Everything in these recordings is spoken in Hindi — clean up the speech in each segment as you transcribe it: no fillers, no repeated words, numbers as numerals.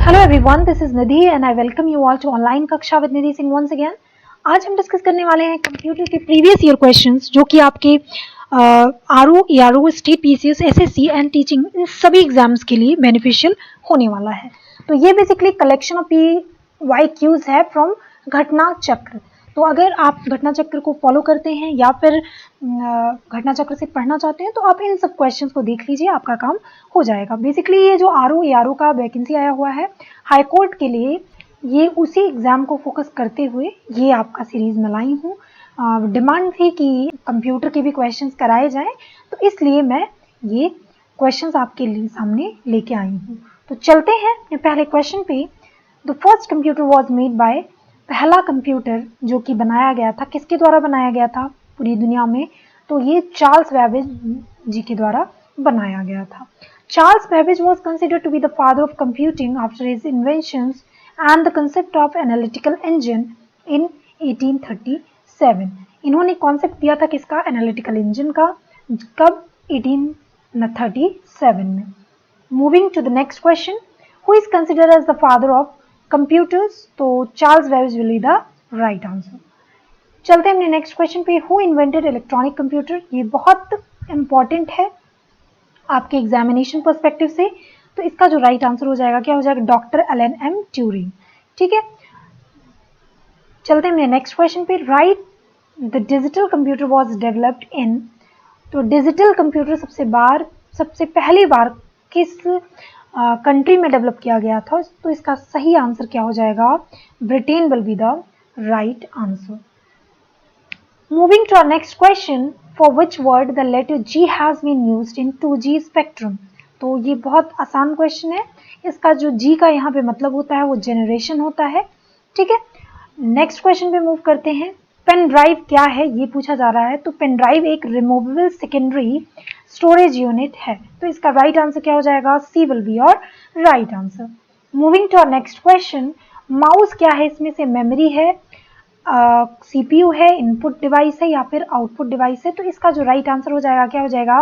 Hello everyone, this is Nidhi and I welcome you all to online कक्षा with Nidhi Singh once again. आज हम डिस्कस करने वाले हैं कंप्यूटर के प्रीवियस ईयर क्वेश्चंस जो कि आपके RO, ERO, state PCS, SSC and teaching in सभी एग्जाम्स के लिए बेनिफिशियल होने वाला है। तो ये बेसिकली कलेक्शन ऑफ PYQs है फ्रॉम घटना चक्र। तो अगर आप घटना चक्र को फॉलो करते हैं या फिर घटना चक्र से पढ़ना चाहते हैं तो आप इन सब क्वेश्चंस को देख लीजिए, आपका काम हो जाएगा। बेसिकली ये जो आरओ का वैकेंसी आया हुआ है हाई कोर्ट के लिए, ये उसी एग्जाम को फोकस करते हुए ये आपका सीरीज में लाई हूँ। डिमांड थी कि कंप्यूटर के भी क्वेश्चंस कराए जाएं, तो इसलिए मैं ये क्वेश्चंस आपके लिए सामने लेके आई हूँ। तो चलते हैं पहले क्वेश्चन पे। The first computer was made by, पहला कंप्यूटर जो कि बनाया गया था, किसके द्वारा बनाया गया था पूरी दुनिया में? तो ये चार्ल्स बेबेज जी के द्वारा बनाया गया था। Charles Babbage was considered to be the father of computing after his inventions and the concept of analytical engine in 1837। इन्होंने कॉन्सेप्ट दिया था किसका? एनालिटिकल इंजन का। कब? 1837 में। Moving to the next question, who is considered as the father of computers? तो Charles Babbage will be the right answer. चलते हैं नेक्स्ट क्वेश्चन पे। Who invented electronic computer? ये बहुत इंपॉर्टेंट है आपके एग्जामिनेशन पर्सपेक्टिव से, तो इसका जो राइट आंसर हो जाएगा क्या हो जाएगा? Doctor Alan M Turing. ठीक है, चलते हैं नेक्स्ट क्वेश्चन पे। Right the digital computer was developed in, तो डिजिटल कंप्यूटर सबसे पहली बार किस कंट्री में डेवलप किया गया था? तो इसका सही आंसर क्या हो जाएगा? Britain will be the right answer. Moving to our next question, for which word the letter G has been used in 2G spectrum? तो ये बहुत आसान क्वेश्चन है। इसका जो G का यहाँ पे मतलब होता है वो जनरेशन होता है। ठीक है, नेक्स्ट क्वेश्चन पे मूव करते हैं। पेन ड्राइव क्या है ये पूछा जा रहा है। तो पेन ड्राइव एक रिमूवेबल सेकेंडरी स्टोरेज यूनिट है। तो इसका राइट आंसर क्या हो जाएगा? C will be your right answer. Moving to our next question, mouse क्या है? इसमें से मेमोरी है, CPU है, इनपुट डिवाइस है या फिर आउटपुट डिवाइस है? तो इसका जो राइट आंसर हो जाएगा क्या हो जाएगा?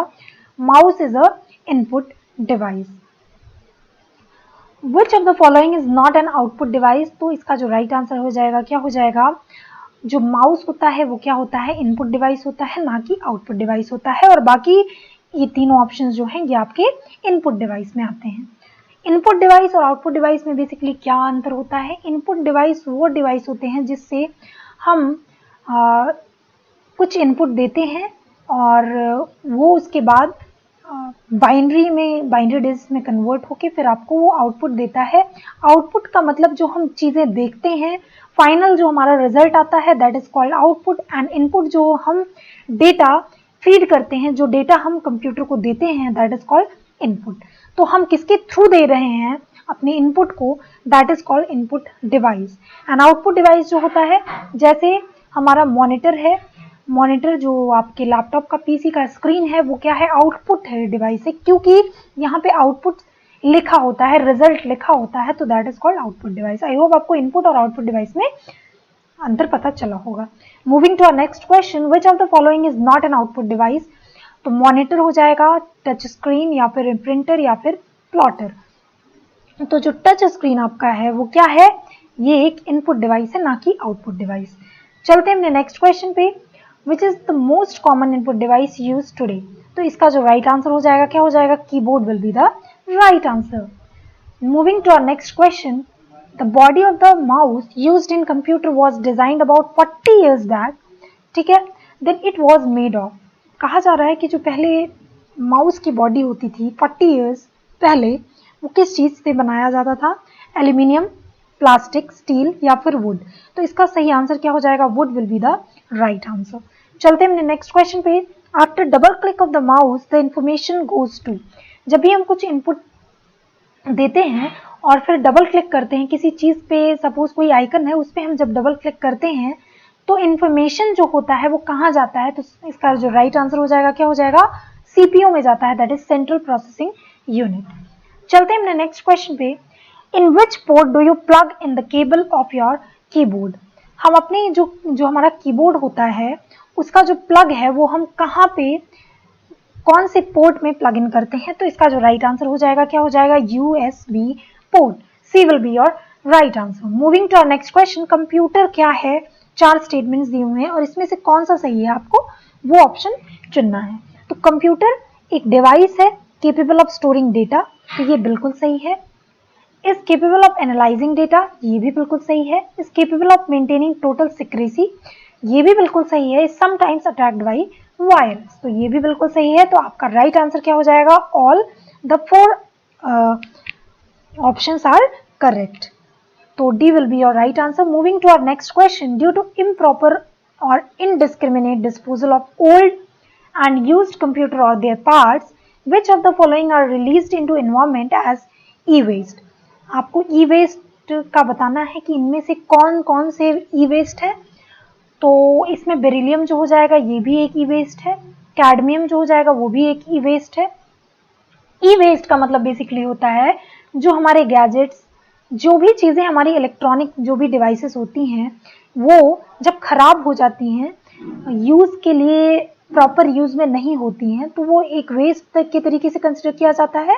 Mouse is a input device. Which of the following is not an output device? तो इसका जो राइट आंसर हो जाएगा क्या हो जाएगा? जो माउस होता है वो क्या होता है? इनपुट डिवाइस होता है, ना कि आउटपुट डिवाइस होता है। और बाकी ये तीनों ऑप्शन जो हैं ये आपके इनपुट डिवाइस में आते हैं। इनपुट डिवाइस और आउटपुट डिवाइस में बेसिकली क्या अंतर होता है? इनपुट डिवाइस वो डिवाइस होते हैं जिससे हम कुछ इनपुट देते हैं और वो उसके बाद बाइनरी डिजिट में कन्वर्ट होके फिर आपको वो आउटपुट देता है। आउटपुट का मतलब जो हम चीज़ें देखते हैं, फाइनल जो हमारा रिजल्ट आता है that is called output. And input जो हम डेटा फीड करते हैं, जो डेटा हम कंप्यूटर को देते हैं दैट इज कॉल्ड इनपुट। तो हम किसके थ्रू दे रहे हैं अपने इनपुट को? That is called input device. And output device जो होता है, जैसे हमारा मॉनिटर है, मॉनिटर जो आपके लैपटॉप का पीसी का स्क्रीन है वो क्या है? आउटपुट है डिवाइस है, क्योंकि यहाँ पे आउटपुट लिखा होता है, रिजल्ट लिखा होता है, तो that is called output device. I hope आपको इनपुट और आउटपुट डिवाइस में अंतर पता चला होगा। Moving to our next question, which of the following is not an output device? तो मॉनिटर हो जाएगा, टच स्क्रीन या फिर प्रिंटर या फिर प्लॉटर। तो जो टच स्क्रीन आपका है वो क्या है? ये एक इनपुट डिवाइस है, ना कि आउटपुट डिवाइस। चलते हैं नेक्स्ट क्वेश्चन पे। Which is the most common input device use today? तो इसका जो राइट आंसर हो जाएगा क्या हो जाएगा? Keyboard will be the right answer. Moving to our next question, the body of the mouse used in computer was designed about 40 years back. ठीक है, then it was made of. कहा जा रहा है कि जो पहले माउस की बॉडी होती थी 40 years पहले, वो किस चीज से बनाया जाता था? एल्यूमिनियम, प्लास्टिक, स्टील या फिर वुड? तो इसका सही आंसर क्या हो जाएगा? Wood will be the right answer. चलते हैं नेक्स्ट क्वेश्चन पे। After double click of the mouse the information goes to. जब भी हम कुछ इनपुट देते हैं और फिर डबल क्लिक करते हैं किसी चीज पे, सपोज कोई आइकन है उस पर हम जब डबल क्लिक करते हैं तो इंफॉर्मेशन जो होता है वो कहाँ जाता है? तो इसका जो राइट आंसर हो जाएगा क्या हो जाएगा? सीपीयू में जाता है, that is central processing unit. चलते हैं नेक्स्ट क्वेश्चन पे। In which port do you plug in the cable of your keyboard? हम अपने जो हमारा कीबोर्ड होता है उसका जो प्लग है वो हम कहाँ पे, कौन से पोर्ट में प्लग इन करते हैं? तो इसका जो राइट आंसर हो जाएगा क्या हो जाएगा? USB port. C will be your right answer. Moving to our next question, computer क्या है? 4 स्टेटमेंट्स दिए हुए हैं और इसमें से कौन सा सही है आपको वो ऑप्शन चुनना है। तो कंप्यूटर एक डिवाइस है केपेबल ऑफ स्टोरिंग डेटा, तो ये बिल्कुल सही है। Is capable of analysing data, ये भी बिल्कुल सही है। Is capable of maintaining total secrecy, ये भी बिल्कुल सही है। समटाइम्स अटैक्ड बाई वायरस, तो ये भी बिल्कुल सही है। तो आपका राइट आंसर क्या हो जाएगा? All the 4 options are correct. तो D will be your right answer. Moving to our next question, due to improper और indiscriminate disposal of old and used computer or their parts, which of the following are released into environment as e-waste? आपको e-waste का बताना है कि इनमें से कौन कौन से e-waste है। तो इसमें बेरिलियम जो हो जाएगा ये भी एक e-waste है, कैडमियम जो हो जाएगा वो भी एक e-waste है। e-waste का मतलब बेसिकली होता है जो हमारे गैजेट्स, जो भी चीज़ें हमारी इलेक्ट्रॉनिक जो भी डिवाइसेस होती हैं वो जब खराब हो जाती हैं, यूज़ के लिए प्रॉपर यूज में नहीं होती हैं, तो वो एक वेस्ट के तरीके से कंसिडर किया जाता है।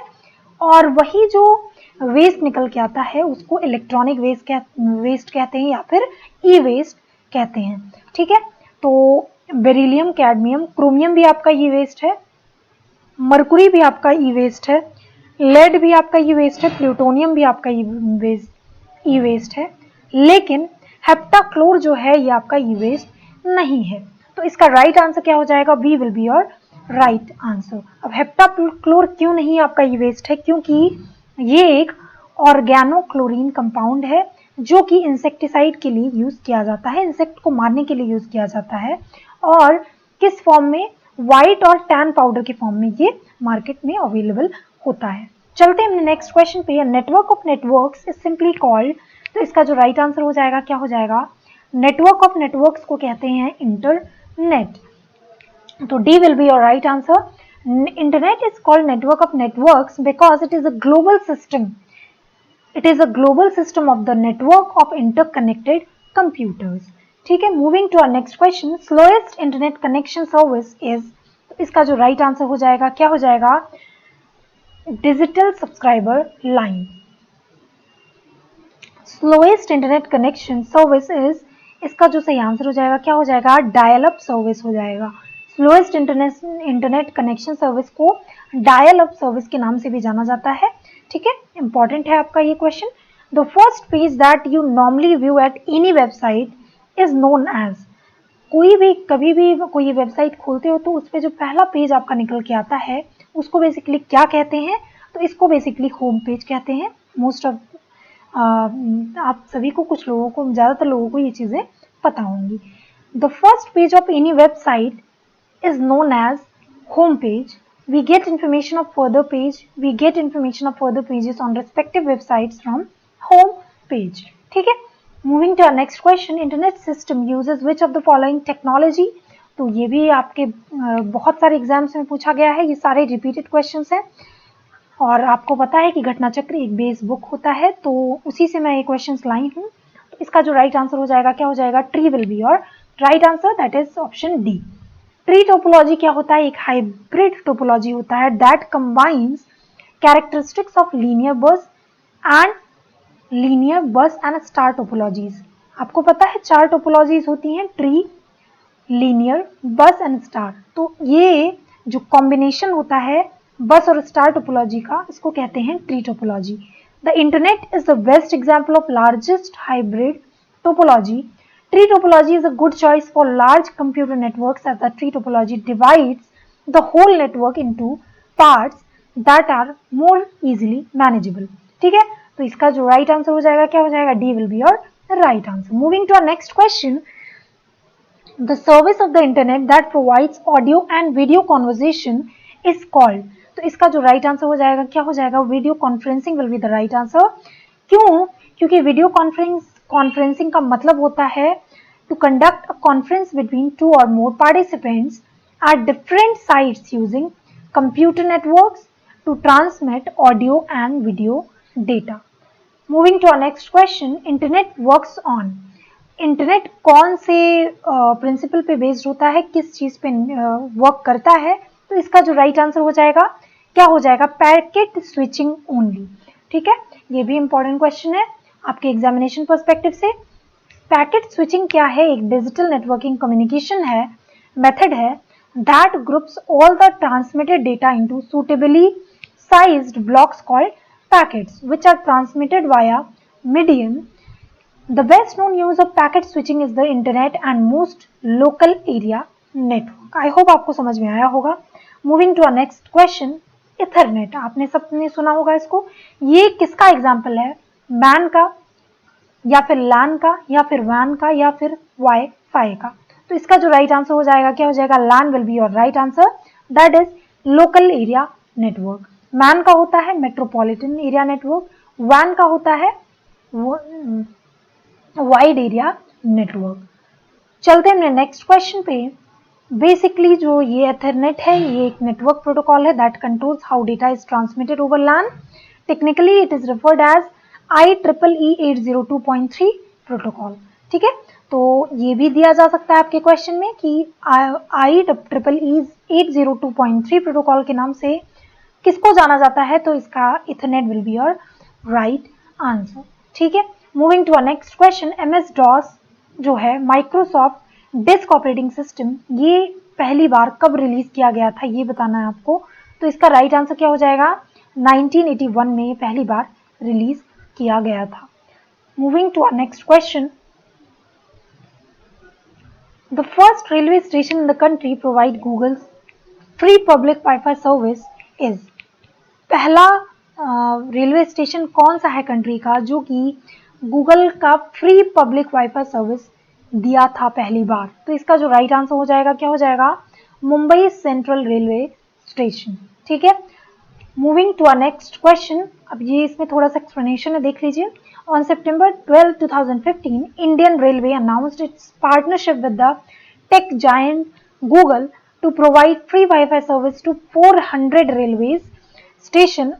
और वही जो वेस्ट निकल के आता है उसको इलेक्ट्रॉनिक वेस्ट कहते हैं या फिर ई वेस्ट कहते हैं। ठीक है, तो बेरिलियम, कैडमियम, क्रोमियम भी आपका ई वेस्ट है, मरकुरी भी आपका ई वेस्ट है, लेड भी आपका ई वेस्ट है, प्लूटोनियम भी आपका ई वेस्ट है, लेकिन हेप्टाक्लोर जो है ये आपका ई वेस्ट नहीं है। तो इसका राइट आंसर क्या हो जाएगा? B will be your right answer. अब हेप्टाक्लोर क्यों नहीं आपका ई वेस्ट है? क्योंकि ये एक ऑर्गेनोक्लोरीन कंपाउंड है जो कि इंसेक्टिसाइड के लिए यूज किया जाता है, इंसेक्ट को मारने के लिए यूज किया जाता है। और किस फॉर्म में? व्हाइट और टैन पाउडर के फॉर्म में ये मार्केट में अवेलेबल होता है। चलते हैं नेक्स्ट क्वेश्चन पे। Network of networks is simply called, तो इसका जो राइट आंसर हो जाएगा क्या हो जाएगा? नेटवर्क ऑफ नेटवर्क्स को कहते हैं इंटरनेट। तो D will be your right answer. Internet is called network of networks because it is a global system. It is a global system of the network of interconnected computers. ठीक है, moving to our next question, slowest internet connection service is, तो इसका जो राइट आंसर हो जाएगा क्या हो जाएगा? Digital subscriber line. Slowest internet connection service is, इसका जो सही आंसर हो जाएगा क्या हो जाएगा? डायल अप सर्विस हो जाएगा। स्लोएस्ट इंटरनेट कनेक्शन सर्विस को डायल अप सर्विस के नाम से भी जाना जाता है। ठीक है, इंपॉर्टेंट है आपका ये question. The first page that you normally view at any website is known as, कोई भी कभी भी कोई वेबसाइट खोलते हो तो उस पर जो पहला पेज आपका निकल के आता है उसको बेसिकली क्या कहते हैं? तो इसको बेसिकली होम पेज कहते हैं। मोस्ट ऑफ आप सभी को, कुछ लोगों को, ज़्यादातर लोगों को ये चीज़ें पता होंगी। The first page of any website is known as home page. We get information of further pages on respective websites from home page. ठीक है, moving to our next question, internet system uses which of the following technology? तो ये भी आपके बहुत सारे एग्जाम्स में पूछा गया है, ये सारे रिपीटेड क्वेश्चंस हैं और आपको पता है कि घटना चक्र एक बेस बुक होता है, तो उसी से मैं ये क्वेश्चंस लाई हूँ। तो इसका जो राइट आंसर हो जाएगा क्या हो जाएगा? Tree will be your right answer, that is option D. Tree topology क्या होता है? एक हाइब्रिड टोपोलॉजी होता है that combines characteristics of linear बस एंड स्टार टोपोलॉजीज। आपको पता है 4 टोपोलॉजीज होती हैं, ट्री, लीनियर, बस एंड स्टार। तो ये जो कॉम्बिनेशन होता है बस और स्टार टोपोलॉजी का, इसको कहते हैं tree topology. The internet is the best example of largest hybrid topology. Tree topology is a good choice for large computer networks as the tree topology divides the whole network into parts that are more easily manageable. ठीक है, तो इसका जो राइट आंसर हो जाएगा क्या हो जाएगा? D will be your right answer. Moving to our next question, the service of the internet that provides audio and video conversation is called, तो इसका जो राइट आंसर हो जाएगा क्या हो जाएगा? Video conferencing will be the right answer. क्यों? क्योंकि वीडियो कॉन्फ्रेंसिंग का मतलब होता है to conduct a conference between 2 or more participants at different sites using computer networks to transmit audio and video data. Moving to our next question, internet works on, internet कौन से प्रिंसिपल पे बेस्ड होता है, किस चीज पे वर्क करता है? तो इसका जो राइट आंसर हो जाएगा क्या हो जाएगा? Packet switching only. ठीक है, ये भी इंपॉर्टेंट क्वेश्चन है आपके एग्जामिनेशन पर्सपेक्टिव से। पैकेट स्विचिंग क्या है? एक डिजिटल नेटवर्किंग कम्युनिकेशन है, मेथड है that groups all the transmitted data into suitably sized blocks called packets, which are transmitted via medium. The best known use of packet switching is the internet and most local area network. I hope आपको समझ में आया होगा। Moving to our next question, Ethernet, आपने सबने सुना होगा इसको। ये किसका एग्जाम्पल है? मैन का, या फिर लैन का, या फिर वैन का, या फिर वाईफाई का। तो इसका जो राइट आंसर हो जाएगा क्या हो जाएगा? LAN will be your right answer, that is local area network. MAN का होता है मेट्रोपॉलिटन एरिया नेटवर्क, वैन का होता है वाइड एरिया नेटवर्क। चलते हैं नेक्स्ट क्वेश्चन पे। बेसिकली जो ये एथरनेट है, ये एक नेटवर्क प्रोटोकॉल है that controls how data is transmitted over LAN. Technically it is referred as IEEE 802.3 protocol. ठीक है, तो ये भी दिया जा सकता है आपके क्वेश्चन में कि IEEE 802.3 प्रोटोकॉल के नाम से किसको जाना जाता है, तो इसका Ethernet will be your right answer. ठीक है, moving to our next question. MS DOS जो है माइक्रोसॉफ्ट डिस्क ऑपरेटिंग सिस्टम, ये पहली बार कब रिलीज किया गया था ये बताना है आपको। तो इसका राइट आंसर क्या हो जाएगा? 1981 में पहली बार रिलीज किया गया था। Moving to our next question. The first railway station in the country provide Google's free public wifi service is. पहला रेलवे स्टेशन कौन सा है कंट्री का जो कि गूगल का फ्री पब्लिक वाईफाई सर्विस दिया था पहली बार? तो इसका जो राइट आंसर हो जाएगा क्या हो जाएगा? Mumbai central railway station. ठीक है, moving to our next question. अब ये इसमें थोड़ा सा एक्सप्लेनेशन है, देख लीजिए। On September 12, 2015, Indian Railway announced its partnership with the tech giant Google to provide free Wi-Fi service to 400 railways station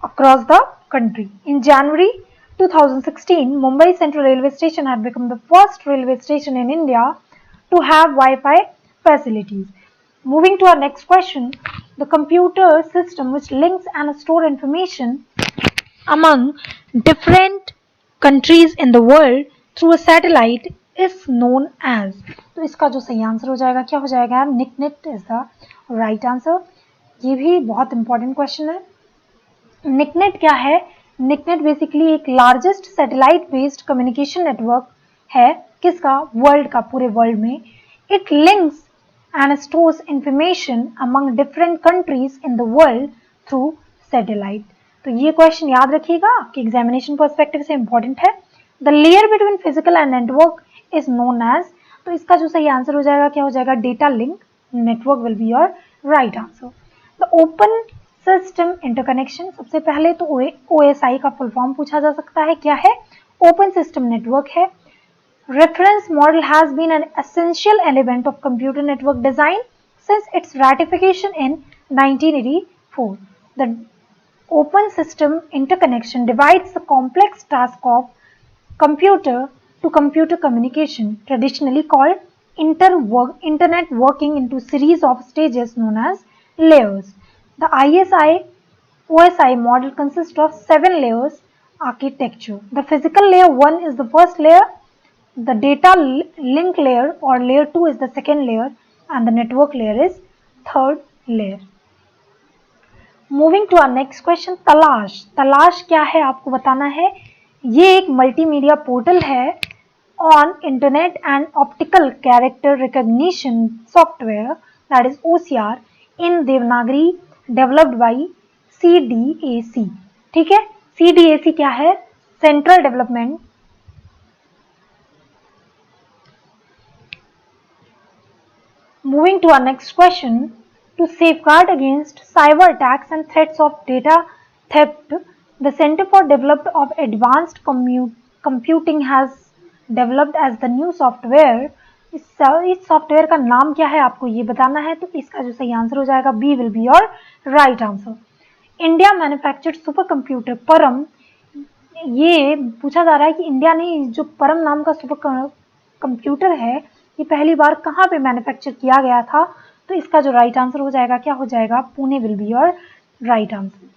across the country. In January 2016, Mumbai Central Railway Station had become the first railway station in India to have Wi-Fi facilities. Moving to our next question, the computer system which links and stores information among different countries in the world through a satellite is known as। तो इसका जो सही आंसर हो जाएगा क्या हो जाएगा? NICNET is the right answer. ये भी बहुत इंपॉर्टेंट क्वेश्चन है। निकनेट क्या है? निकनेट बेसिकली एक largest satellite based communication network है, किसका? वर्ल्ड का, पूरे वर्ल्ड में। It links and stores information among different countries in the world through satellite। तो ये क्वेश्चन याद रखिएगा, आपके एग्जामिनेशन पर्सपेक्टिव से इंपॉर्टेंट है। The layer between physical and network is known as. तो इसका जो सही आंसर हो जाएगा क्या हो जाएगा? Data link network will be your right answer. The open system interconnection, सबसे पहले तो OSI का फुल फॉर्म पूछा जा सकता है, क्या है? ओपन सिस्टम नेटवर्क है। Reference model has been an essential element of computer network design since its ratification in 1984. The open system interconnection divides the complex task of computer-to-computer communication, traditionally called internet working, into series of stages known as layers. The OSI model consists of 7 layers architecture. The physical layer 1 is the first layer. The data link layer or layer 2 is the second layer and the network layer is third layer. Moving to our next question, तलाश। तलाश क्या है आपको बताना है। ये एक मल्टीमीडिया पोर्टल है on internet and optical character recognition software, that is OCR, in Devanagari, developed by CDAC। ठीक है, CDAC क्या है? Central development Moving to our next question, to safeguard against cyber attacks and threats of data theft, the Center for Development of Advanced Computing has developed as the new software। इस सॉफ्टवेयर का नाम क्या है आपको ये बताना है। तो इसका जो सही आंसर हो जाएगा B will be your right answer। India manufactured super computer परम, ये पूछा जा रहा है कि इंडिया ने जो परम नाम का सुपर कंप्यूटर है ये पहली बार कहाँ पे मैन्युफैक्चर किया गया था। तो इसका जो राइट आंसर हो जाएगा क्या हो जाएगा? Pune will be your right answer.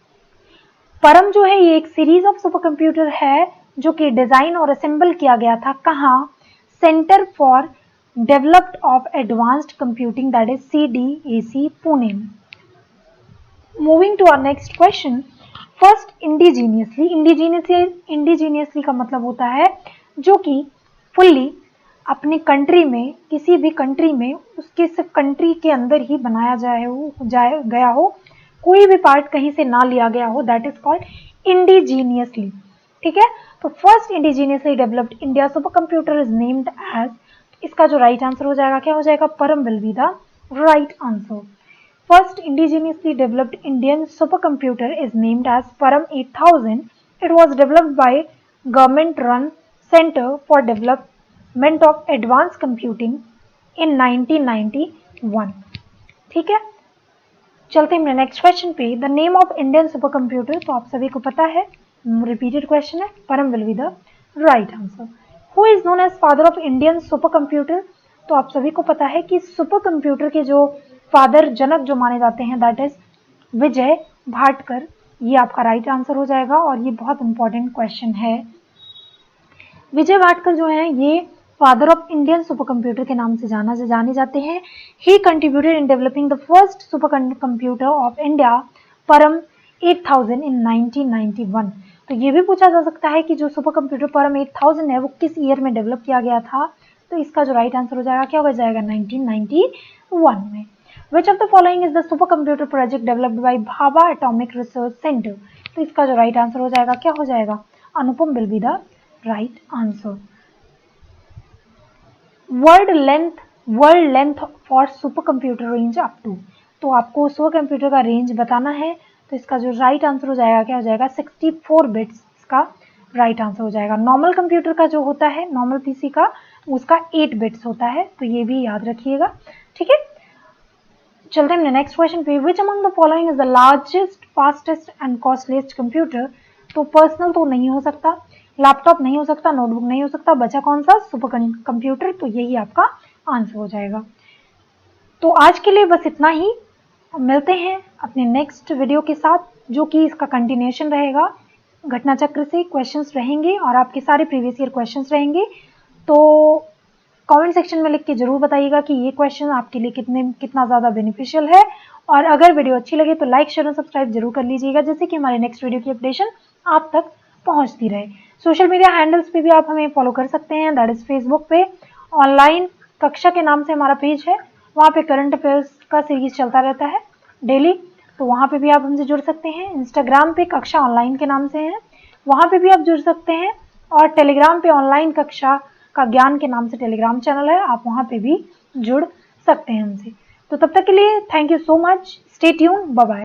परम जो है ये एक सीरीज ऑफ सुपर कंप्यूटर है जो कि डिजाइन और असेंबल किया गया था कहाँ, centre for developed of advanced computing that is CDAC Pune. Moving to our next question, first indigenously. Indigenously का मतलब होता है जो कि फुल्ली अपने कंट्री में, किसी भी कंट्री में उसके सिर्फ कंट्री के अंदर ही बनाया गया हो, कोई भी पार्ट कहीं से ना लिया गया हो, दैट इज कॉल्ड इंडिजीनियसली। ठीक है, तो first indigenously developed India super computer is named as, इसका जो राइट आंसर हो जाएगा क्या हो जाएगा, परम will be the right answer. First indigenously developed Indian supercomputer is named as Param 8000. It was developed by government-run Center for Development of Advanced Computing in 1991. ठीक है, चलते हैं नेक्स्ट क्वेश्चन पे। The name of Indian super computer, तो आप सभी को पता है, रिपीटेड क्वेश्चन है, Param will be the right answer. Who is known as father of Indian super computer, तो आप सभी को पता है कि सुपर कंप्यूटर के जो फादर, जनक जो माने जाते हैं, दैट इज विजय भाटकर। ये आपका राइट आंसर हो जाएगा और ये बहुत इंपॉर्टेंट क्वेश्चन है। विजय भाटकर जो है ये father of Indian super computer के नाम से जाने जाते हैं। He contributed in developing the first super computer of India Param 8000 इन 1991। तो ये भी पूछा जा सकता है कि जो सुपर कंप्यूटर परम 8000 है वो किस ईयर में डेवलप किया गया था, तो इसका जो राइट आंसर हो जाएगा क्या हो जाएगा, 1991 में। Which of the following is the supercomputer project developed by Bhabha Atomic Research Center? तो इसका जो राइट आंसर हो जाएगा क्या हो जाएगा, अनुपम will be the right answer. World length for supercomputer range up to, तो आपको सुपर कंप्यूटर का रेंज बताना है, तो इसका जो राइट आंसर हो जाएगा क्या हो जाएगा, 64 बिट्स इसका राइट आंसर हो जाएगा। नॉर्मल कंप्यूटर का जो होता है, नॉर्मल पीसी का, उसका 8 बिट्स होता है, तो ये भी याद रखिएगा। ठीक है, चलते हैं नेक्स्ट क्वेश्चन पे। Which among the following is the largest, fastest and costliest computer, तो पर्सनल तो नहीं हो सकता, लैपटॉप नहीं हो सकता, नोटबुक नहीं हो सकता, बचा कौन सा, सुपर कंप्यूटर, तो यही आपका आंसर हो जाएगा। तो आज के लिए बस इतना ही, मिलते हैं अपने नेक्स्ट वीडियो के साथ जो कि इसका कंटिन्यूएशन रहेगा, घटना चक्र से क्वेश्चंस रहेंगे और आपके सारे प्रीवियस ईयर क्वेश्चंस रहेंगे। तो कमेंट सेक्शन में लिख के जरूर बताइएगा कि ये क्वेश्चन आपके लिए कितना ज़्यादा बेनिफिशियल है, और अगर वीडियो अच्छी लगे तो लाइक, शेयर और सब्सक्राइब जरूर कर लीजिएगा, जिससे कि हमारे नेक्स्ट वीडियो की अपडेशन आप तक पहुंचती रहे। सोशल मीडिया हैंडल्स पे भी आप हमें फॉलो कर सकते हैं, दैट इज फेसबुक पे ऑनलाइन कक्षा के नाम से हमारा पेज है, वहाँ पे करंट अफेयर्स का सीरीज चलता रहता है डेली, तो वहाँ पे भी आप हमसे जुड़ सकते हैं। इंस्टाग्राम पे कक्षा ऑनलाइन के नाम से है, वहाँ पे भी आप जुड़ सकते हैं, और टेलीग्राम पे ऑनलाइन कक्षा का ज्ञान के नाम से टेलीग्राम चैनल है, आप वहाँ पे भी जुड़ सकते हैं हमसे। तो तब तक के लिए thank you so much, stay tune, bye bye.